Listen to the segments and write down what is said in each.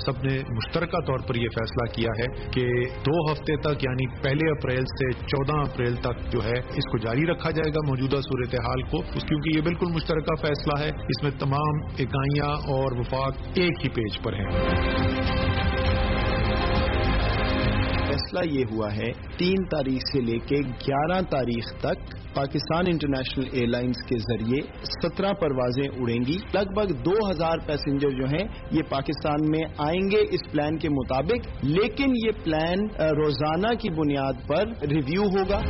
सब ने मुश्तरका तौर पर यह फैसला किया है कि 2 हफ्ते तक यानी 1 अप्रैल से 14 अप्रैल तक जो है इसको जारी रखा जाएगा मौजूदा सूरत हाल को, क्योंकि ये बिल्कुल मुश्तरका फैसला है। इसमें तमाम इकाइयां और वफाक एक ही पेज पर हैं। फैसला ये हुआ है 3 तारीख से लेके 11 तारीख तक पाकिस्तान इंटरनेशनल एयरलाइंस के जरिए 17 परवाजें उड़ेंगी। लगभग 2000 पैसेंजर जो हैं ये पाकिस्तान में आएंगे इस प्लान के मुताबिक, लेकिन ये प्लान रोजाना की बुनियाद पर रिव्यू होगा।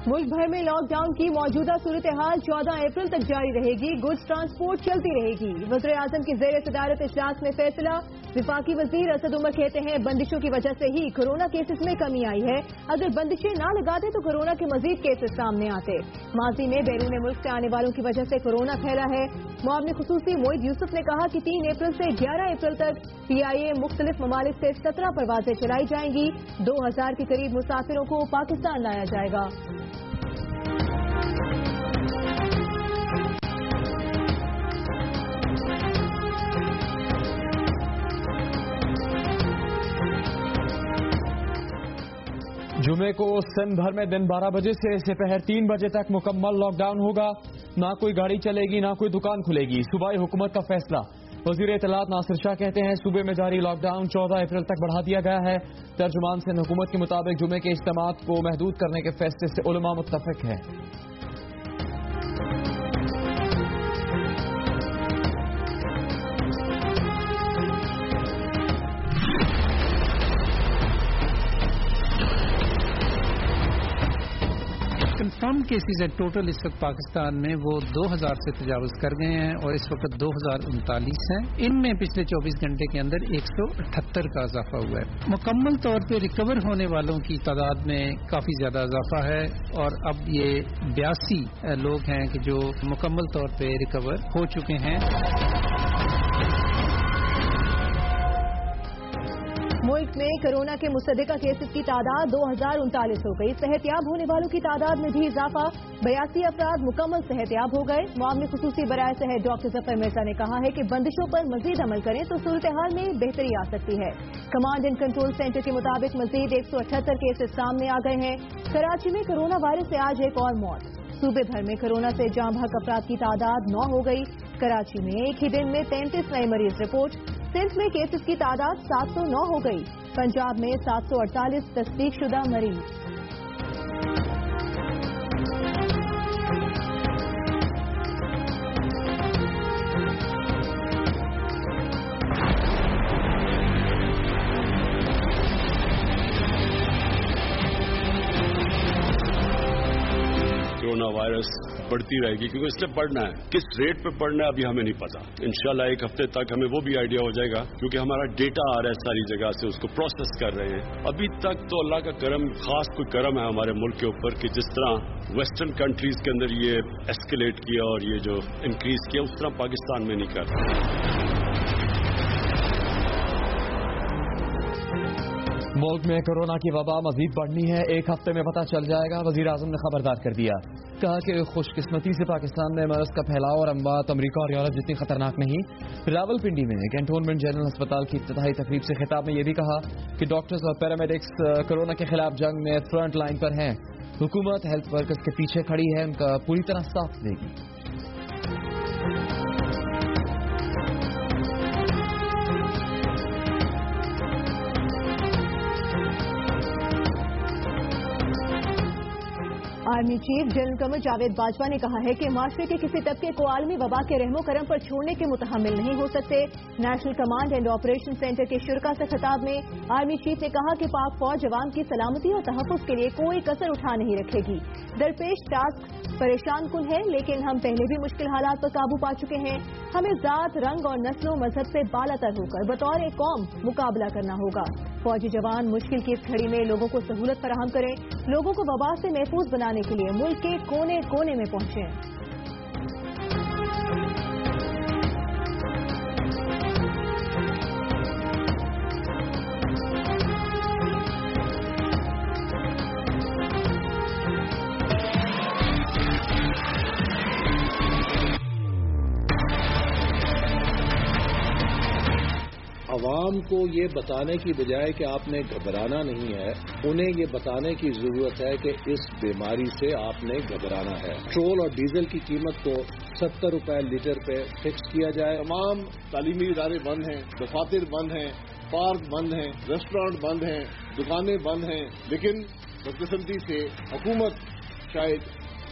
मुल्क भर में लॉकडाउन की मौजूदा सूरत हाल 14 अप्रैल तक जारी रहेगी। गुड्स ट्रांसपोर्ट चलती रहेगी। वज़ीर आज़म की ज़ेर सदारत इजलास में फैसला। विफाकी वजीर असद उमर कहते हैं बंदिशों की वजह से ही कोरोना केसेस में कमी आई है। अगर बंदिशें ना लगाते तो कोरोना के मजीद केसेस सामने आते। माजी में बैरून मुल्क से आने वालों की वजह से कोरोना फैला है। मुआविन खुसूसी मोइद यूसुफ ने कहा कि 3 अप्रैल से 11 अप्रैल तक PIA मुख्तलिफ ममालिक से 17 परवाजें चलाई जाएंगी। 2000 के करीब मुसाफिरों को पाकिस्तान लाया जाएगा। जुमे को सिंध भर में दिन 12 बजे से दोपहर 3 बजे तक मुकम्मल लॉकडाउन होगा। ना कोई गाड़ी चलेगी, ना कोई दुकान खुलेगी। सूबाई हुकूमत का फैसला। वजीर इत्तलात नासिर शाह कहते हैं सूबे में जारी लॉकडाउन 14 अप्रैल तक बढ़ा दिया गया है। तर्जुमान सिंध हुकूमत के मुताबिक जुमे के इज्तिमात को महदूद करने के फैसले से उलमा मुत्तफिक है। कन्फर्म केसेज है टोटल इस वक्त पाकिस्तान में वो 2000 से तजावुज कर गए हैं और इस वक्त 2039 हैं। इनमें पिछले 24 घंटे के अंदर 178 का इजाफा हुआ है। मुकम्मल तौर पे रिकवर होने वालों की तादाद में काफी ज्यादा इजाफा है और अब ये 82 लोग हैं कि जो मुकम्मल तौर पे रिकवर हो चुके हैं। मुल्क में कोरोना के मुसद्दिका केसेस की तादाद 2039 हो गई। सेहतयाब होने वालों की तादाद में भी इजाफा। 82 अफराद मुकम्मल सेहतयाब हो गए। मुआविन खुसूसी बराए सेहत डॉक्टर जफर मिर्जा ने कहा है कि बंदिशों पर मजीद अमल करें तो सूरत हाल में बेहतरी आ सकती है। कमांड एंड कंट्रोल सेंटर के मुताबिक मजीद 178 केसेस सामने आ गए हैं। कराची में कोरोना वायरस से आज एक और मौत। सूबे भर में कोरोना से जाँ बहक अफराद की तादाद 9 हो गई। कराची में एक ही दिन में 33 नए मरीज रिपोर्ट। सिंध में केसेस की तादाद 709 हो गई। पंजाब में 748 तस्दीक शुदा मरीज। कोरोना वायरस बढ़ती रहेगी क्योंकि इसने बढ़ना है। किस रेट पे बढ़ना है अभी हमें नहीं पता। इंशाल्लाह एक हफ्ते तक हमें वो भी आइडिया हो जाएगा क्योंकि हमारा डेटा आ रहा है सारी जगह से, उसको प्रोसेस कर रहे हैं। अभी तक तो अल्लाह का करम, खास कोई करम है हमारे मुल्क के ऊपर कि जिस तरह वेस्टर्न कंट्रीज के अंदर ये एस्केलेट किया और ये जो इंक्रीज किया उस तरह पाकिस्तान में नहीं कर रहा। मुल्क में कोरोना की वबा मजीद बढ़नी है, 1 हफ्ते में पता चल जाएगा। वजीर आजम ने खबरदार कर दिया। कहा कि खुशकिस्मती से पाकिस्तान में मरज का फैलाव और अमवात अमरीका और यूरोप जितनी खतरनाक नहीं। रावलपिंडी में कैंटोनमेंट जनरल अस्पताल की इफ्तिताही तकरीब से खिताब में यह भी कहा कि डॉक्टर्स और पैरामेडिक्स कोरोना के खिलाफ जंग में फ्रंट लाइन पर हैं। हुकूमत हेल्थ वर्कर्स के पीछे खड़ी है, उनका पूरी तरह साथ देगी। Army chief general Qamar Javed Bajwa ने कहा है कि माशरे के किसी तबके को आलमी वबा के रहमो करम पर छोड़ने के मुतहम्मिल नहीं हो सकते। National command and operation centre के शुरा से खिताब में आर्मी चीफ ने कहा कि पाक फौज जवान की सलामती और तहफ़्फ़ुज़ के लिए कोई कसर उठा नहीं रखेगी। दरपेश टास्क परेशान कुन है, लेकिन हम पहले भी मुश्किल हालात पर काबू पा चुके हैं। हमें जात, रंग और नस्लों मजहब से बालातर होकर बतौर एक कौम मुकाबला करना होगा। फौजी जवान मुश्किल की इस घड़ी में लोगों को सहूलत फराहम करें, लोगों को वबा से महफूज बनाने के लिए मुल्क के कोने कोने में पहुंचे। عوام کو یہ بتانے کی بجائے کہ آپ نے گھبرانا نہیں ہے، انہیں یہ بتانے کی ضرورت ہے کہ اس بیماری سے آپ نے گھبرانا ہے۔ پیٹرول اور ڈیزل کی قیمت کو 70 روپے لیٹر پہ فکس کیا جائے۔ تمام تعلیمی ادارے بند ہیں، دفاتر بند ہیں، پارک بند ہیں، ریسٹورانٹ بند ہیں، دکانیں بند ہیں، لیکن بدقسمتی سے حکومت شاید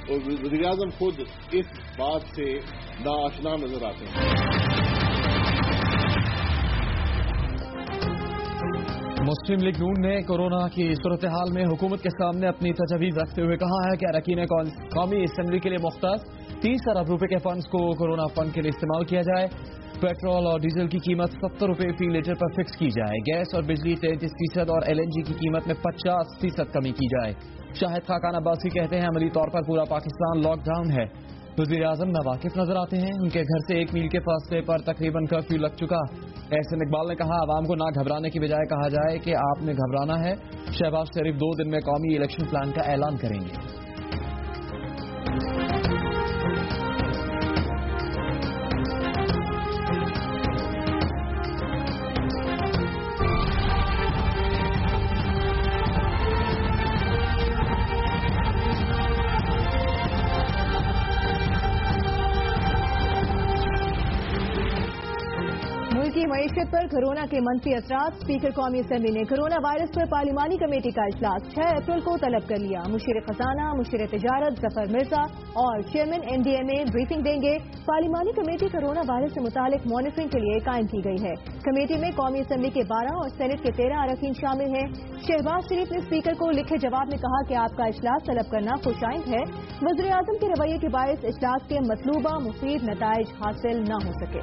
اور وزیر اعظم خود اس بات سے ناآشنا نظر آتے ہیں۔ مسلم لیگ نون نے کورونا کی صورتحال میں حکومت کے سامنے اپنی تجویز رکھتے ہوئے کہا ہے کہ اراکین قومی اسمبلی کے لیے مختص 30 ارب روپے کے فنڈز کو کورونا فنڈ کے لیے استعمال کیا جائے، پیٹرول اور ڈیزل کی قیمت 70 روپے فی لیٹر پر فکس کی جائے، گیس اور بجلی 33% اور LNG کی قیمت میں 50% کمی کی جائے۔ شاہد خاقان عباسی کہتے ہیں عملی طور پر پورا پاکستان لاک ڈاؤن ہے، وزیر اعظم ناواقف نظر آتے ہیں، ان کے گھر سے 1 میل کے فاصلے پر تقریباً کرفیو لگ چکا۔ احسن اقبال نے کہا عوام کو نہ گھبرانے کی بجائے کہا جائے کہ آپ نے گھبرانا ہے۔ شہباز شریف 2 دن میں قومی الیکشن پلان کا اعلان کریں گے۔ معیشت پر کورونا کے منفی اثرات، اسپیکر قومی اسمبلی نے کورونا وائرس پر پارلیمانی کمیٹی کا اجلاس 6 اپریل کو طلب کر لیا۔ مشیر خزانہ، مشیر تجارت ظفر مرزا اور چیئرمین NDMA بریفنگ دیں گے۔ پارلیمانی کمیٹی کورونا وائرس سے متعلق مانیٹرنگ کے لیے قائم کی گئی ہے۔ کمیٹی میں قومی اسمبلی کے 12 اور سینٹ کے 13 اراکین شامل ہیں۔ شہباز شریف نے اسپیکر کو لکھے جواب میں کہا کہ آپ کا اجلاس طلب کرنا خوش آئند ہے، وزیر اعظم کے رویے کے باعث اجلاس کے مطلوبہ مفید نتائج حاصل نہ ہو سکے۔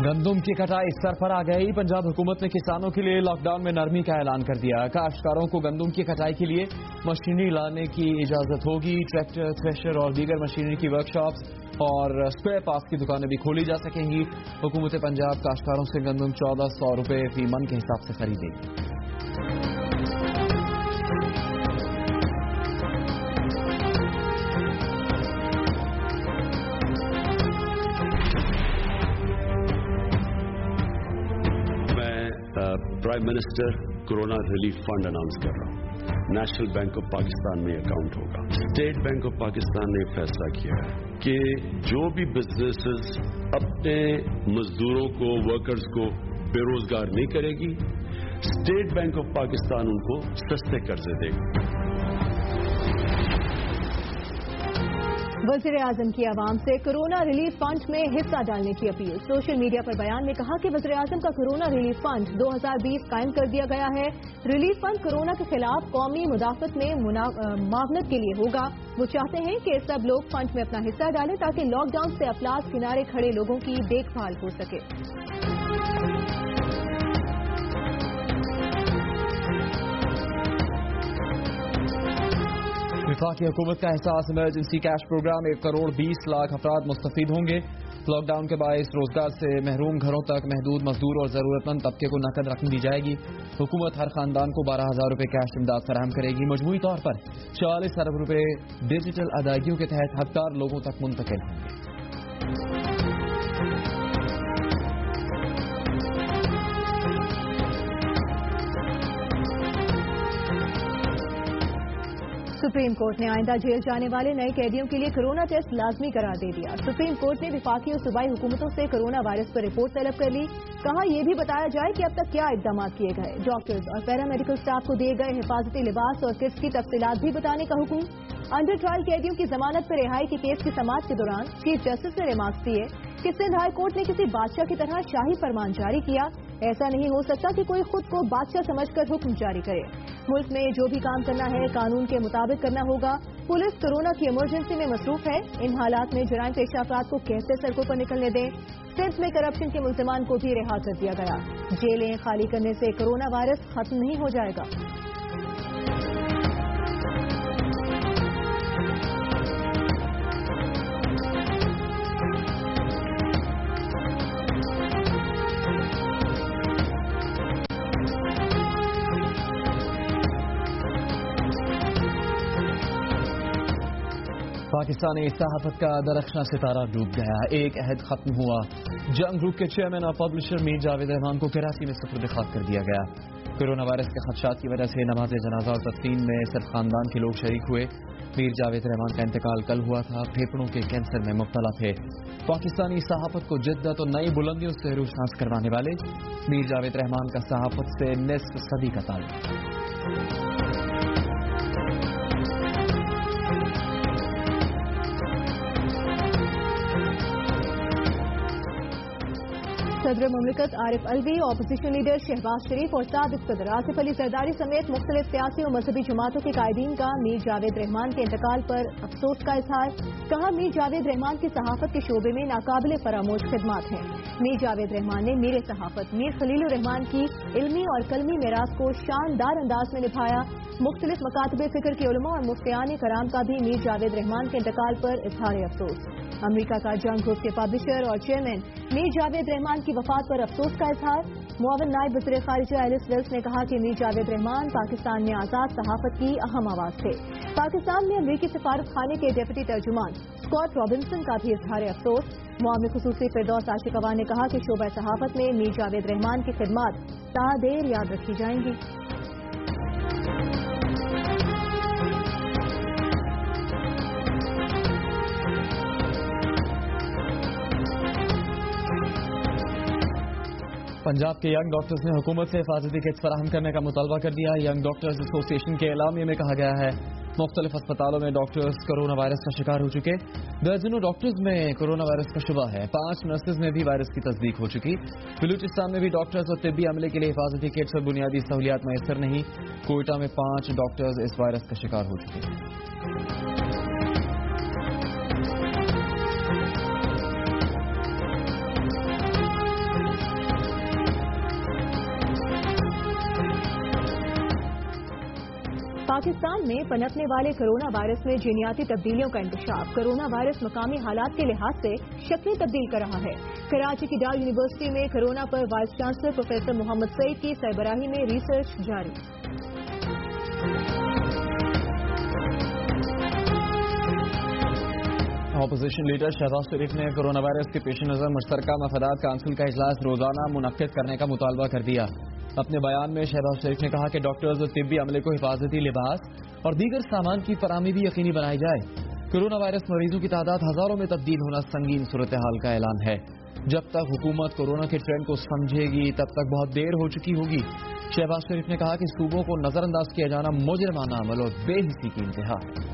گندم کی کٹائی سر پر آ گئی، پنجاب حکومت نے کسانوں کے لیے لاک ڈاؤن میں نرمی کا اعلان کر دیا۔ کاشتکاروں کو گندم کی کٹائی کے لیے مشینری لانے کی اجازت ہوگی، ٹریکٹر، تھریشر اور دیگر مشینری کی ورک شاپس اور اسپیئر پارٹس کی دکانیں بھی کھولی جا سکیں گی۔ حکومت پنجاب کاشتکاروں سے گندم 1400 روپے فی من کے حساب سے خریدے گی۔ Prime minister corona relief fund announce کر رہا ہوں۔ نیشنل بینک آف پاکستان میں اکاؤنٹ ہوگا۔ اسٹیٹ بینک آف پاکستان نے فیصلہ کیا ہے کہ جو بھی بزنسز اپنے مزدوروں کو، ورکرز کو بے روزگار نہیں کرے گی، اسٹیٹ بینک آف پاکستان ان کو سستے قرضے دے گا۔ وزیر اعظم کی عوام سے کورونا ریلیف فنڈ میں حصہ ڈالنے کی اپیل۔ سوشل میڈیا پر بیان میں کہا کہ وزیر اعظم کا کورونا ریلیف فنڈ 2020 قائم کر دیا گیا ہے۔ ریلیف فنڈ کورونا کے خلاف قومی مدافعت میں معاونت کے لیے ہوگا۔ وہ چاہتے ہیں کہ سب لوگ فنڈ میں اپنا حصہ ڈالیں تاکہ لاک ڈاؤن سے افلاس کنارے کھڑے لوگوں کی دیکھ بھال ہو سکے۔ وفاقی حکومت کا Ehsaas emergency cash programme 1 crore 20 lakh افراد مستفید ہوں گے۔ لاک ڈاؤن کے باعث روزگار سے محروم گھروں تک محدود مزدور اور ضرورت مند طبقے کو نقد رقم دی جائے گی۔ حکومت ہر خاندان کو 12,000 روپے کیش امداد فراہم کرے گی۔ مجموعی طور پر 40 ارب روپے ڈیجیٹل ادائیگیوں کے تحت حقدار لوگوں تک منتقل ہوں گے۔ سپریم کورٹ نے آئندہ جیل جانے والے نئے قیدیوں کے لیے کورونا ٹیسٹ لازمی قرار دے دیا۔ سپریم کورٹ نے وفاقی اور صوبائی حکومتوں سے کورونا وائرس پر رپورٹ طلب کر لی۔ کہا یہ بھی بتایا جائے کہ اب تک کیا اقدامات کیے گئے۔ ڈاکٹرز اور پیرامیڈیکل اسٹاف کو دیے گئے حفاظتی لباس اور کٹس کی تفصیلات بھی بتانے کا حکم۔ انڈر ٹرائل قیدیوں کی ضمانت پر رہائی کے کیس کی سماعت کے دوران چیف جسٹس نے ریمارکس دیے کہ سندھ ہائی کورٹ نے کسی بادشاہ کی طرح شاہی فرمان جاری کیا۔ ایسا نہیں ہو سکتا کہ کوئی خود کو بادشاہ سمجھ کر حکم جاری کرے۔ ملک میں جو بھی کام کرنا ہے قانون کے مطابق کرنا ہوگا۔ پولیس کورونا کی ایمرجنسی میں مصروف ہے۔ ان حالات میں جرائم پیشہ افراد کو کیسے سڑکوں پر نکلنے دیں؟ सिंध में करप्शन के मुल्जिमान को भी रिहा कर दिया गया। जेलें खाली करने से कोरोना वायरस खत्म नहीं हो जाएगा। पाकिस्तानी सहाफत का दरख्शां सितारा डूब गया। एक अहद खत्म हुआ। जंग ग्रुप के चेयरमैन और पब्लिशर मीर जावेद रहमान को कराची में सुपुर्द खाक कर दिया गया। कोरोना वायरस के खदशात की वजह से नमाज जनाजा और तदफीन में सिर्फ खानदान के लोग शरीक हुए। मीर जावेद रहमान का इंतकाल कल हुआ था। फेफड़ों के कैंसर में मुब्तला थे। पाकिस्तानी सहाफत को जिद्दत और नई बुलंदियों से रूह सांस करवाने वाले मीर जावेद रहमान का सहाफत से निस्फ सदी का ताल्लुक। सदर मुमलिकत आरिफ अलवी, अपोजिशन लीडर शहबाज शरीफ और साबिक सदर आसिफ अली जरदारी समेत मुख्तलिफ सियासी और मजहबी जमातों के कायदीन का मीर जावेद रहमान के इंतकाल पर अफसोस का इजहार। कहा, मीर जावेद रहमान की सहाफत के शोबे में नाकाबिले फरामोश खिदमात हैं। मीर जावेद रहमान ने मीर सहाफत मीर खलीलुर रहमान की इल्मी और कलमी मेरास को शानदार अंदाज में निभाया। मुख्तलिफ मकातबे फिक्र के उलमा और मुफ्तियान कराम का भी मीर जावेद रहमान के इंतकाल पर इजहार अफसोस। अमरीका का जंग ग्रुप के पब्लिशर और चेयरमैन मीर जावेद रहमान की वफात पर अफसोस का इजहार। मुआविन नायब वज़ीर ख़ारिजा एलिस वेल्स ने कहा कि मीर जावेद रहमान पाकिस्तान में आज़ाद सहाफत की अहम आवाज़ थे। पाकिस्तान में अमरीकी सफारत खाने के डिप्टी तर्जुमान स्कॉट रॉबिन्सन का भी इजहार अफसोस। मुआविन खुसूसी फिरदौस आशिकवा ने कहा कि शोबा सहाफत में मीर जावेद रहमान की खिदमात तादेर याद रखी जाएंगी। पंजाब के यंग डॉक्टर्स ने हुकूमत से हिफाजती किट्स फराहम करने का मुतालबा कर दिया। यंग डॉक्टर्स एसोसिएशन के एलामिया में कहा गया है मुख्तलिफ अस्पतालों में डॉक्टर्स कोरोना वायरस का शिकार हो चुके। दर्जनों डॉक्टर्स में कोरोना वायरस का शुबा है। 5 नर्सेज में भी वायरस की तस्दीक हो चुकी। बलूचिस्तान में भी डॉक्टर्स और तिब्बी अमले के लिए हिफाजती किट्स और बुनियादी सहूलियात मैसर नहीं। कोयटा में 5 डॉक्टर्स इस वायरस का शिकार हो चुके। पाकिस्तान में पनपने वाले कोरोना वायरस में जीनियाती तब्दीलियों का इंकशाफ। कोरोना वायरस मकामी हालात के लिहाज से शक्लें तब्दील कर रहा है। कराची की डाल यूनिवर्सिटी में कोरोना पर vice chancellor professor Mohammad Saeed की सरबराही में रिसर्च जारी। अपोजिशन लीडर शहबाज शरीफ ने कोरोना वायरस के पेश नज़र मुश्तरका मफादात काउंसिल का इजलास रोजाना मुनक्किद करने का मुतालबा कर दिया। अपने बयान में शहबाज शरीफ ने कहा कि डॉक्टर्स और तिब्बी अमले को हिफाजती लिबास और दीगर सामान की फराहमी भी यकीनी बनाई जाए। कोरोना वायरस मरीजों की तादाद हजारों में तब्दील होना संगीन सूरत हाल का ऐलान है। जब तक हुकूमत कोरोना के ट्रेंड को समझेगी तब तक बहुत देर हो चुकी होगी। शहबाज शरीफ ने कहा कि सूबों को नजरअंदाज किया जाना मुजरिमाना अमल और बेहिसी की इंतहा है।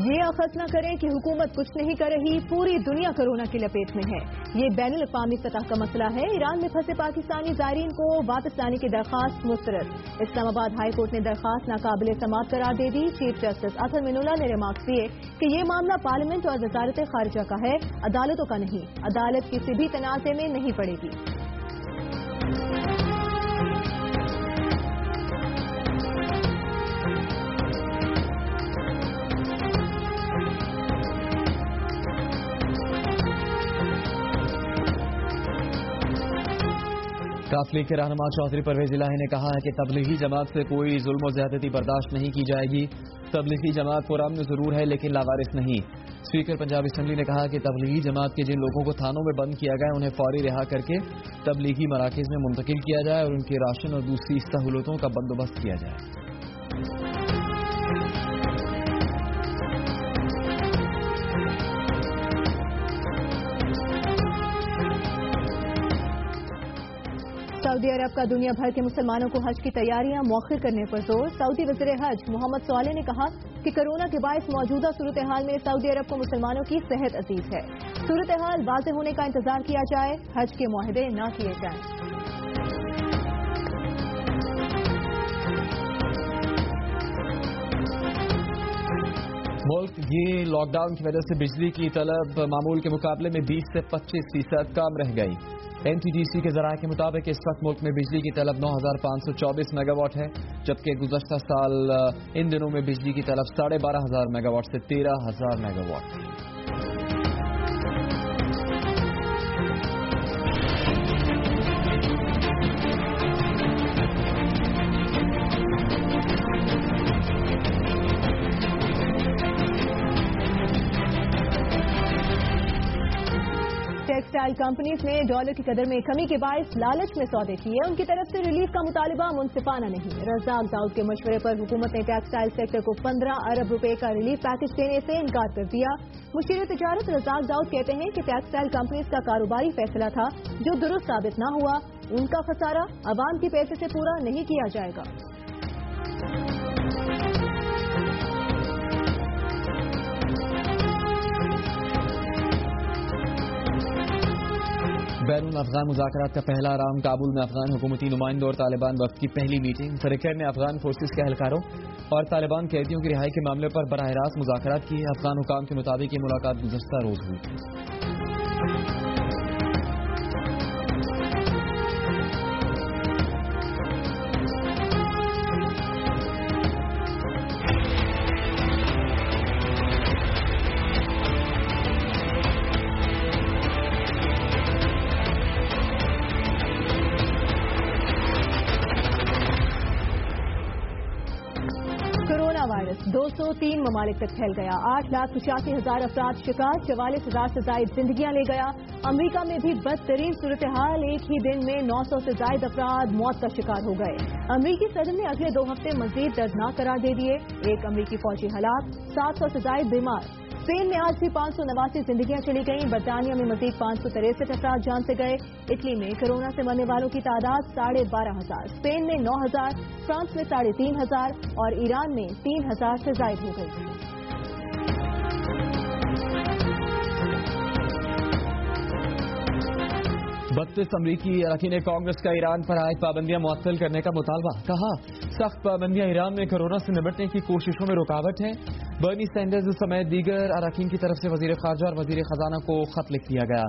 ये अखज़ न करें कि हुकूमत कुछ नहीं कर रही, पूरी दुनिया कोरोना की लपेट में है। ये बैनुल अक़वामी सतह का मसला है। ईरान में फंसे पाकिस्तानी ज़ायरीन को वापस लाने की दरख्वास्त मुस्तरद। इस्लामाबाद हाई कोर्ट ने दरख्वास्त नाकाबिल समाअत करार दे दी। चीफ जस्टिस अतर मिनुल्लाह ने रिमार्क्स दिए कि ये मामला पार्लियामेंट और वजारत खारिजा का है, अदालतों का नहीं। अदालत किसी भी तनाज़े में नहीं पड़ेगी। काफ लीग के रहनुमा चौधरी परवेज इलाही ने कहा है कि तबलीगी जमात से कोई जुल्म और ज्यादती बर्दाश्त नहीं की जाएगी। तबलीगी जमात पुरअमन जरूर है लेकिन लावारिस नहीं। स्पीकर पंजाब असेंबली ने कहा कि तबलीगी जमात के जिन लोगों को थानों में बंद किया गया उन्हें फौरी रिहा करके तबलीगी मराकज में मुंतकिल किया जाए और उनके राशन और दूसरी सहूलतों का बंदोबस्त किया जाए। सऊदी अरब का दुनिया भर के मुसलमानों को हज की तैयारियां मौखिर करने पर जोर। सऊदी वज़ीर हज मोहम्मद सवाले ने कहा कि कोरोना के बायस मौजूदा सूरत हाल में सऊदी अरब को मुसलमानों की सेहत अजीज है। सूरत हाल वाज़ेह होने का इंतजार किया जाए, हज के मुआहदे न किए जाएं। ملک یہ لاک ڈاؤن کی وجہ سے بجلی کی طلب معمول کے مقابلے میں 20 سے 25% کم رہ گئی. NTDC کے ذرائع کے مطابق اس وقت ملک میں بجلی کی طلب 9,524 میگا واٹ ہے، جبکہ گزشتہ سال ان دنوں میں بجلی کی طلب 12,500 میگا واٹ سے 13,000 میگا واٹ تھی. ٹیکسٹائل کمپنیز نے ڈالر کی قدر میں کمی کے باعث لالچ میں سودے کیے. ان کی طرف سے ریلیف کا مطالبہ منصفانہ نہیں. رزاق داؤد کے مشورے پر حکومت نے ٹیکسٹائل سیکٹر کو 15 ارب روپے کا ریلیف پیکج دینے سے انکار کر دیا. مشیر تجارت رزاق داؤد کہتے ہیں کہ ٹیکسٹائل کمپنیز کا کاروباری فیصلہ تھا جو درست ثابت نہ ہوا. ان کا خسارہ عوام کے پیسے سے پورا نہیں کیا جائے گا. بین الافغان مذاکرات کا پہلا راؤنڈ کابل میں افغان حکومتی نمائندوں اور طالبان وفد کی پہلی میٹنگ. سرکار نے افغان فورسز کے اہلکاروں اور طالبان قیدیوں کی رہائی کے معاملے پر براہ راست مذاکرات کی. افغان حکام کے مطابق یہ ملاقات گزشتہ روز ہوئی تھی. کورونا وائرس 203 ممالک تک پھیل گیا. 8,85,000 افراد شکار، 44,000 سے زائد زندگیاں لے گیا. امریکہ میں بھی بدترین صورتحال، ایک ہی دن میں 900 سے زائد افراد موت کا شکار ہو گئے. امریکی صدر نے اگلے 2 ہفتے مزید دردناک قرار دے دیے. ایک امریکی فوجی ہلاک، 700 سے زائد بیمار. اسپین میں آج بھی 589 زندگیاں چلی گئیں. برطانیہ میں مزید 563 افراد جان سے گئے. اٹلی میں کورونا سے مرنے والوں کی تعداد 12,500. اسپین میں 9,000، فرانس میں 3,500 اور ایران میں 3,000 سے زائد ہو گئی. 32 امریکی اراکین کانگریس کا ایران پر عائد پابندیاں معطل کرنے کا مطالبہ. کہا سخت پابندیاں ایران میں کورونا سے نمٹنے کی کوششوں میں رکاوٹ ہیں. برنی سینڈرز سمیت دیگر اراکین کی طرف سے وزیر خارجہ اور وزیر خزانہ کو خط لکھ دیا گیا.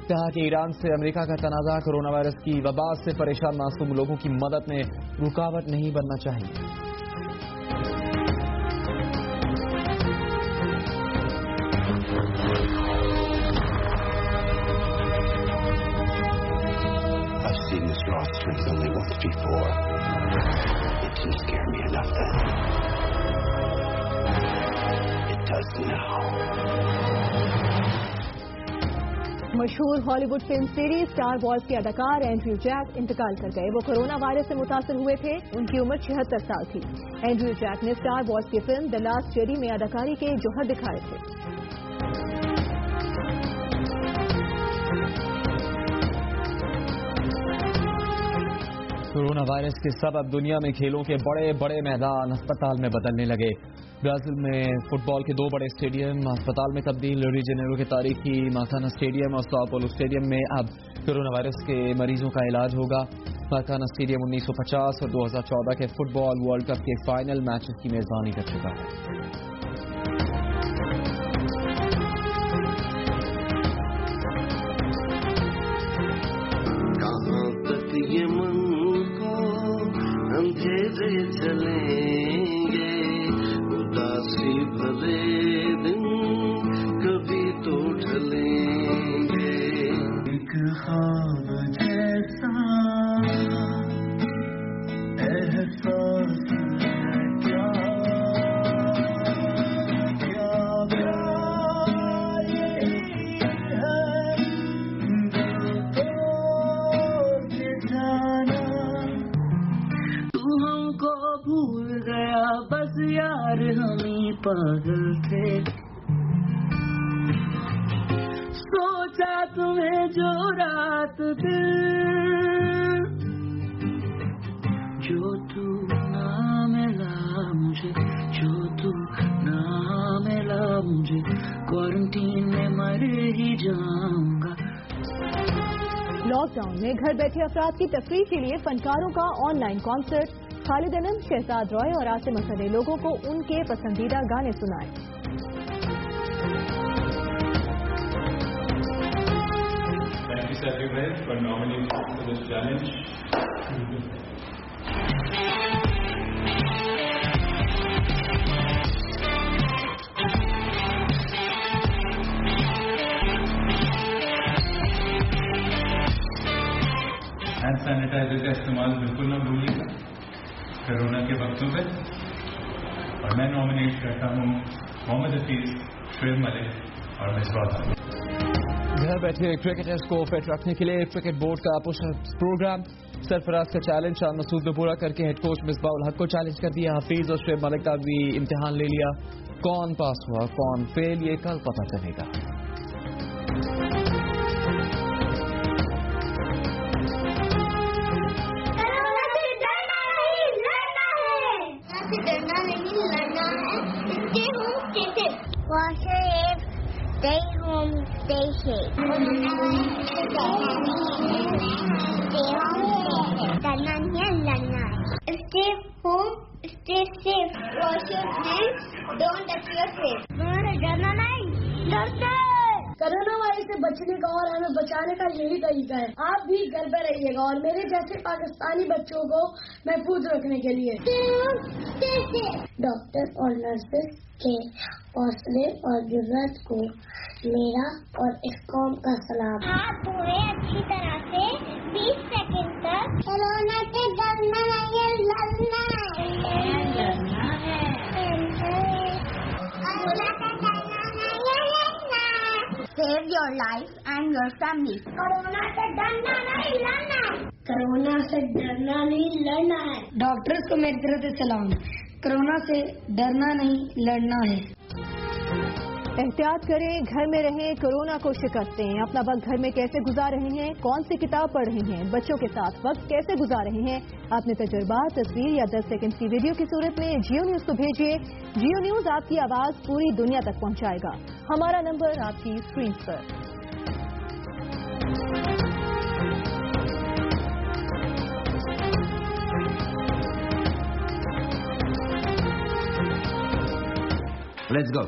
کہا کہ ایران سے امریکہ کا تنازع کورونا وائرس کی وبا سے پریشان معصوم لوگوں کی مدد میں رکاوٹ نہیں بننا چاہیے. Raw strength only once before. It didn't scare me enough then. It does now. مشہور ہالی would film series star wars کے اداکار اینڈریو جیک انتقال کر گئے. وہ کورونا وائرس سے متاثر ہوئے تھے. ان کی عمر 76 سال تھی. اینڈریو جیک نے اسٹار وارز کی فلم دی لاسٹ جیڈی میں اداکاری کے جوہر دکھائے تھے. کورونا وائرس کے سبب دنیا میں کھیلوں کے بڑے بڑے میدان ہسپتال میں بدلنے لگے. برازیل میں فٹ بال کے 2 بڑے اسٹیڈیم ہسپتال میں تبدیل. ریو ڈی جنیرو کے تاریخی ماراکانا اسٹیڈیم اور ساؤ پولو اسٹیڈیم میں اب کورونا وائرس کے مریضوں کا علاج ہوگا. ماراکانا اسٹیڈیم 1950 اور 2014 کے فٹ بال ورلڈ کپ کے فائنل میچز کی میزبانی کر چکا ہے. اندھیرے چلیں گے اداسی بھلے دن کبھی تو ڈھلیں گے. ایک خواب جیسا احساس کیا بس یار ہمیں پاگل تھے. سوچا تمہیں جو رات دل جو تو نہ ملا مجھے، جو تو نہ ملا مجھے، کوارنٹین میں مر ہی جاؤں گا. لاک ڈاؤن میں گھر بیٹھے افراد کی تفریح کے لیے فنکاروں کا آن لائن کانسرٹ. خالد انم، شہزاد رائے اور عاصم اسد نے لوگوں کو ان کے پسندیدہ گانے سنائے. thanks everybody for nominating for this challenge. Hand sanitiser का इस्तेमाल बिल्कुल न भूलिएगा कोरोना के वक्तों पे। और मैं नॉमिनेट करता हूँ मोहम्मद हफीज, शुएब मलिक और मिसबाह। घर बैठे क्रिकेटर्स को फिट रखने के लिए क्रिकेट बोर्ड का पुशअप प्रोग्राम। सरफराज का चैलेंज शाह मसूद ने पूरा करके हेड कोच मिसबाह उल हक को चैलेंज कर दिया। हफीज और शुएब मलिक का भी इम्तिहान ले लिया। कौन पास हुआ कौन फेल, ये कल पता चलेगा। Stay home, stay safe. Stay home, stay safe. Wash your hands, don't touch your face. डरना नहीं, डरते। कोरोना वायरस से बचने का और हमें बचाने का यही तरीका है। आप भी घर पे रहिएगा और मेरे जैसे पाकिस्तानी बच्चों को महफूज रखने के लिए डॉक्टर और नर्सेस के हौसले और जरूरत को मेरा और इस कौम का सलाम। हाथ धोए अच्छी तरह से 20 सेकंड तक। कोरोना से डरना नहीं, लड़ना है। कोरोना से डरना नहीं, लड़ना। Save your life and your family. Corona से डरना नहीं, लड़ना है। कोरोना से डरना नहीं, लड़ना है। डॉक्टर्स को मेरी तरफ से सलाम। कोरोना से डरना नहीं, लड़ना है। एहतियात करें, घर में रहें, कोरोना को शिकस्त दें। अपना वक्त घर में कैसे गुजार रहे हैं, कौन सी किताब पढ़ रहे हैं, बच्चों के साथ वक्त कैसे गुजार रहे हैं, अपने तजुर्बात तस्वीर या 10 सेकंड की वीडियो की सूरत में जियो न्यूज को भेजिए। जियो न्यूज आपकी आवाज पूरी दुनिया तक पहुंचाएगा। हमारा नंबर आपकी स्क्रीन पर। Let's go.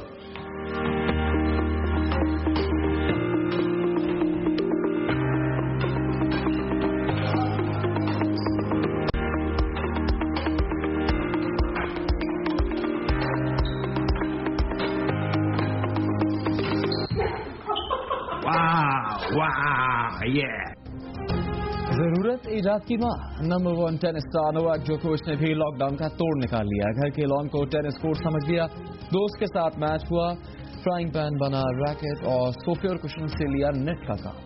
Wow, yeah. जरूरत ईजाद की मां। नंबर 1 टेनिस स्टार नोवाक जोकोविच ने भी लॉकडाउन का तोड़ निकाल लिया। घर के लॉन को टेनिस कोर्ट समझ लिया। दोस्त के साथ मैच हुआ, फ्राइंग पैन बना रैकेट और सोफे और कुशन से लिया नेट का काम।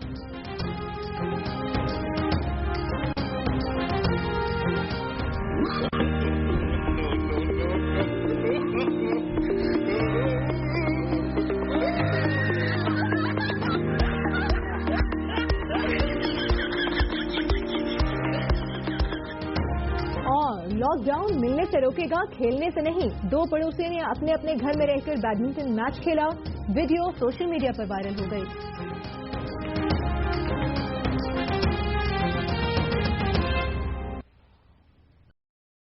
लॉकडाउन मिलने से रोकेगा, खेलने से नहीं। 2 पड़ोसियों ने अपने अपने घर में रहकर बैडमिंटन मैच खेला। वीडियो सोशल मीडिया पर वायरल हो गई।